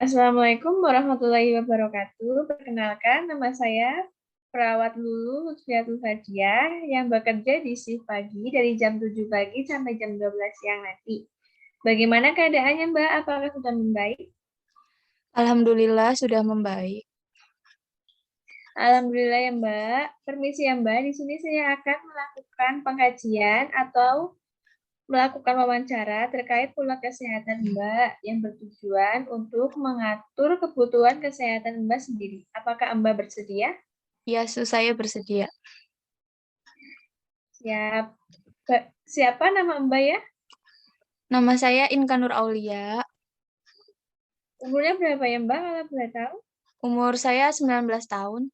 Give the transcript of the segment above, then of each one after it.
Assalamualaikum warahmatullahi wabarakatuh. Perkenalkan, nama saya Perawat Lulu Lutfiatul Fadiah yang bekerja di shift pagi dari jam 7 pagi sampai jam 12 siang nanti. Bagaimana keadaannya, Mbak? Apakah sudah membaik? Alhamdulillah sudah membaik. Alhamdulillah ya, Mbak. Permisi ya, Mbak. Di sini saya akan melakukan pengkajian atau melakukan wawancara terkait pola kesehatan Mbak yang bertujuan untuk mengatur kebutuhan kesehatan Mbak sendiri. Apakah Mbak bersedia? Ya, saya bersedia. Siap. Siapa nama Mbak ya? Nama saya Inka Nur Aulia. Umurnya berapa ya Mbak kalau boleh tahu? Umur saya 19 tahun.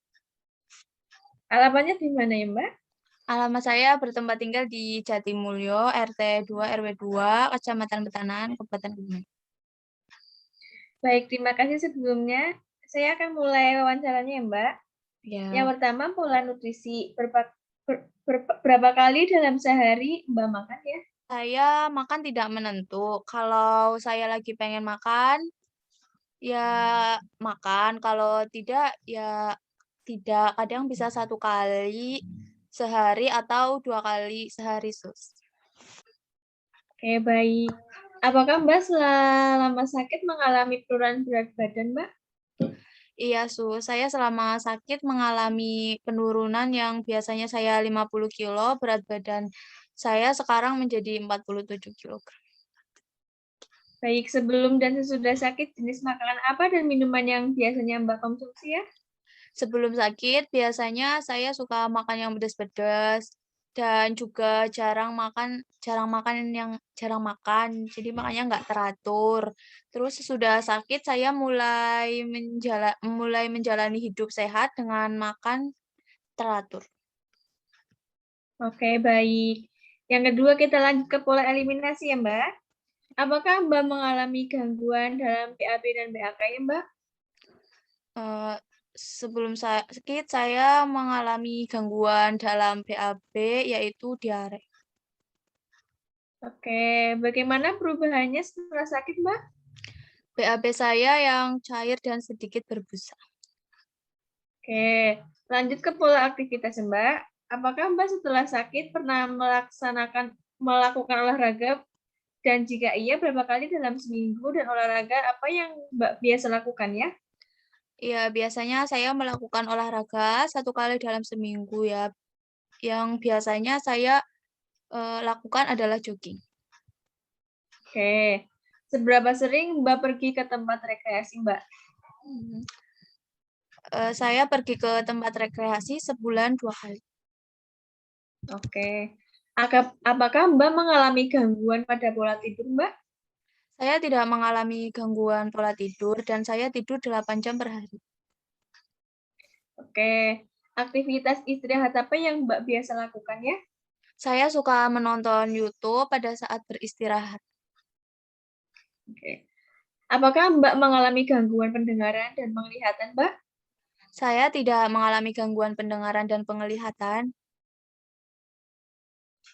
Alamatnya di mana ya Mbak? Alamat saya bertempat tinggal di Jatimulyo, RT 2 RW 2, Kecamatan Betanan, Kabupaten Kebumen. Baik, terima kasih sebelumnya. Saya akan mulai wawancaranya ya Mbak. Yang Ya, pertama, pola nutrisi. Berapa kali dalam sehari Mbak makan ya? saya makan tidak menentu. Kalau saya lagi pengen makan, ya makan. Kalau tidak, ya tidak. Kadang bisa 1 kali sehari atau 2 kali sehari, Sus. Oke, baik. Apakah Mbak selama sakit mengalami penurunan berat badan Mbak? Iya, saya selama sakit mengalami penurunan yang biasanya saya 50 kilo, berat badan saya sekarang menjadi 47 kilogram. Baik, sebelum dan sesudah sakit, jenis makanan apa dan minuman yang biasanya Mbak konsumsi ya? Sebelum sakit, biasanya saya suka makan yang pedas-pedas dan juga jarang makan, jadi makanya nggak teratur. Terus sesudah sakit, saya mulai menjalani hidup sehat dengan makan teratur. Oke, baik. Yang kedua, kita lanjut ke pola eliminasi ya, Mbak. Apakah Mbak mengalami gangguan dalam BAB dan BAK ya, Mbak? Eee, Sebelum sakit, saya mengalami gangguan dalam BAB, yaitu diare. Oke, bagaimana perubahannya setelah sakit, Mbak? BAB saya yang cair dan sedikit berbusa. Oke, lanjut ke pola aktivitas, Mbak. Apakah Mbak setelah sakit pernah melakukan olahraga dan jika iya, berapa kali dalam seminggu dan olahraga apa yang Mbak biasa lakukan ya? Ya, biasanya saya melakukan olahraga 1 kali dalam seminggu ya. Yang biasanya saya, lakukan adalah jogging. Oke, seberapa sering Mbak pergi ke tempat rekreasi, Mbak? Mhm. Saya pergi ke tempat rekreasi sebulan 2 kali. Oke. Apakah Mbak mengalami gangguan pada pola tidur, Mbak? Saya tidak mengalami gangguan pola tidur dan saya tidur 8 jam per hari. Oke. Aktivitas istirahat apa yang Mbak biasa lakukan ya? Saya suka menonton YouTube pada saat beristirahat. Oke. Apakah Mbak mengalami gangguan pendengaran dan penglihatan, Mbak? Saya tidak mengalami gangguan pendengaran dan penglihatan.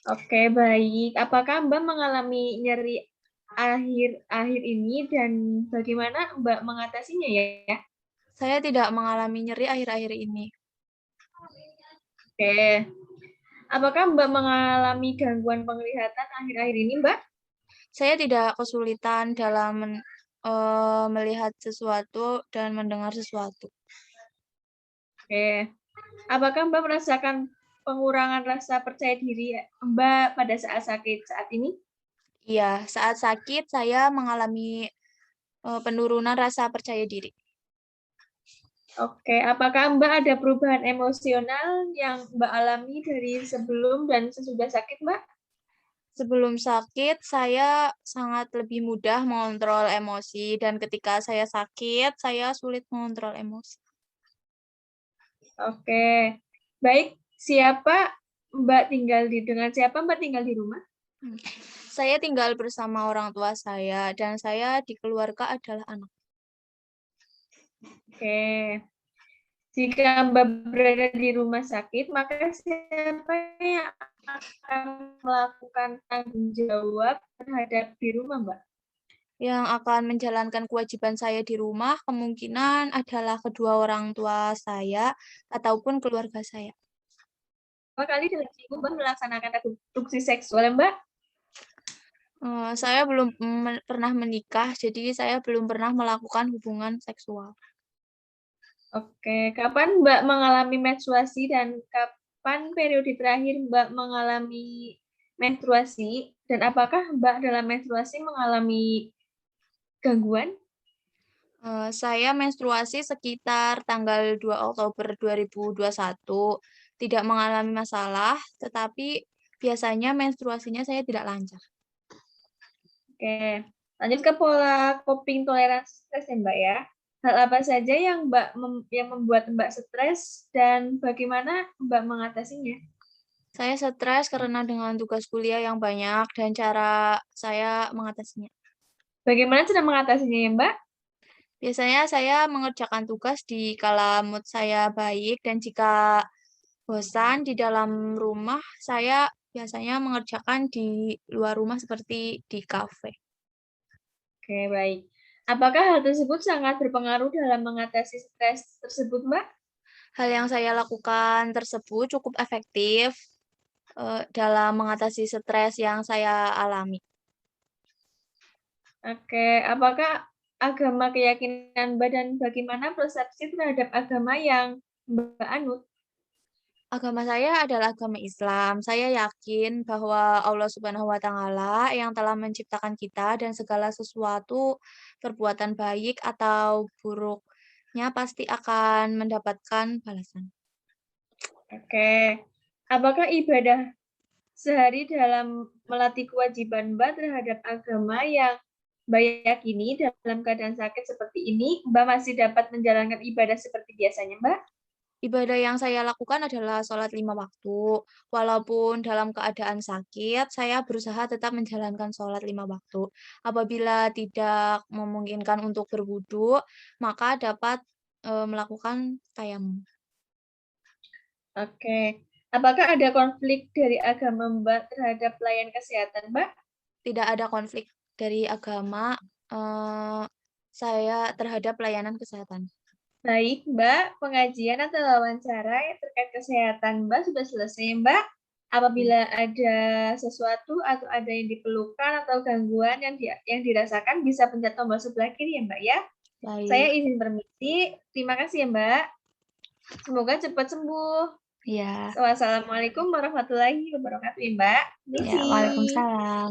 Oke, baik. Apakah Mbak mengalami nyeri akhir-akhir ini dan bagaimana Mbak mengatasinya ya? Saya tidak mengalami nyeri akhir-akhir ini. Oke. Apakah Mbak mengalami gangguan penglihatan akhir-akhir ini, Mbak? Saya tidak kesulitan dalam melihat sesuatu dan mendengar sesuatu. Oke. Apakah Mbak merasakan pengurangan rasa percaya diri Mbak pada saat sakit saat ini? Iya, saat sakit saya mengalami penurunan rasa percaya diri. Oke, apakah Mbak ada perubahan emosional yang Mbak alami dari sebelum dan sesudah sakit, Mbak? Sebelum sakit, saya sangat lebih mudah mengontrol emosi dan ketika saya sakit, saya sulit mengontrol emosi. Oke, baik. Dengan siapa Mbak tinggal di rumah? Hmm. Saya tinggal bersama orang tua saya dan saya di keluarga adalah anak. Oke, jika Mbak berada di rumah sakit, maka siapa yang akan melakukan tanggung jawab terhadap di rumah, Mbak? Yang akan menjalankan kewajiban saya di rumah kemungkinan adalah kedua orang tua saya ataupun keluarga saya. Berapa kali dalam seminggu Mbak melaksanakan reproduksi seksual ya, Mbak? Saya belum pernah menikah, jadi saya belum pernah melakukan hubungan seksual. Oke, kapan Mbak mengalami menstruasi dan kapan periode terakhir Mbak mengalami menstruasi? Dan apakah Mbak dalam menstruasi mengalami gangguan? Saya menstruasi sekitar tanggal 2 Oktober 2021, tidak mengalami masalah, tetapi biasanya menstruasinya saya tidak lancar. Oke, lanjut ke pola coping toleransi stres ya Mbak ya. Hal apa saja yang yang membuat Mbak stres dan bagaimana Mbak mengatasinya? Saya stres karena dengan tugas kuliah yang banyak dan cara saya mengatasinya. Bagaimana cara mengatasinya ya Mbak? Biasanya saya mengerjakan tugas di kala mood saya baik dan jika bosan di dalam rumah, saya biasanya mengerjakan di luar rumah seperti di kafe. Oke, baik. Apakah hal tersebut sangat berpengaruh dalam mengatasi stres tersebut, Mbak? Hal yang saya lakukan tersebut cukup efektif, dalam mengatasi stres yang saya alami. Oke, apakah agama keyakinan Mbak dan bagaimana persepsi terhadap agama yang Mbak anut? Agama saya adalah agama Islam. Saya yakin bahwa Allah Subhanahu wa Ta'ala yang telah menciptakan kita dan segala sesuatu perbuatan baik atau buruknya pasti akan mendapatkan balasan. Oke, apakah ibadah sehari dalam melatih kewajiban Mbak terhadap agama yang Mbak yakini dalam keadaan sakit seperti ini, Mbak masih dapat menjalankan ibadah seperti biasanya, Mbak? Ibadah yang saya lakukan adalah sholat 5 waktu. Walaupun dalam keadaan sakit, saya berusaha tetap menjalankan sholat 5 waktu. Apabila tidak memungkinkan untuk berwudu, maka dapat melakukan tayamum. Oke, apakah ada konflik dari agama Mbak terhadap pelayanan kesehatan, Mbak? Tidak ada konflik dari agama saya terhadap pelayanan kesehatan. Baik, Mbak, pengajian atau wawancara yang terkait kesehatan Mbak sudah selesai, Mbak. Apabila ada sesuatu atau ada yang diperlukan atau gangguan yang dirasakan bisa pencet tombol sebelah kiri ya, Mbak ya. Saya Baik, izin permisi. Terima kasih ya, Mbak. Semoga cepat sembuh. ya, Wassalamualaikum warahmatullahi wabarakatuh, ya, Mbak. ya, Misi. waalaikumsalam.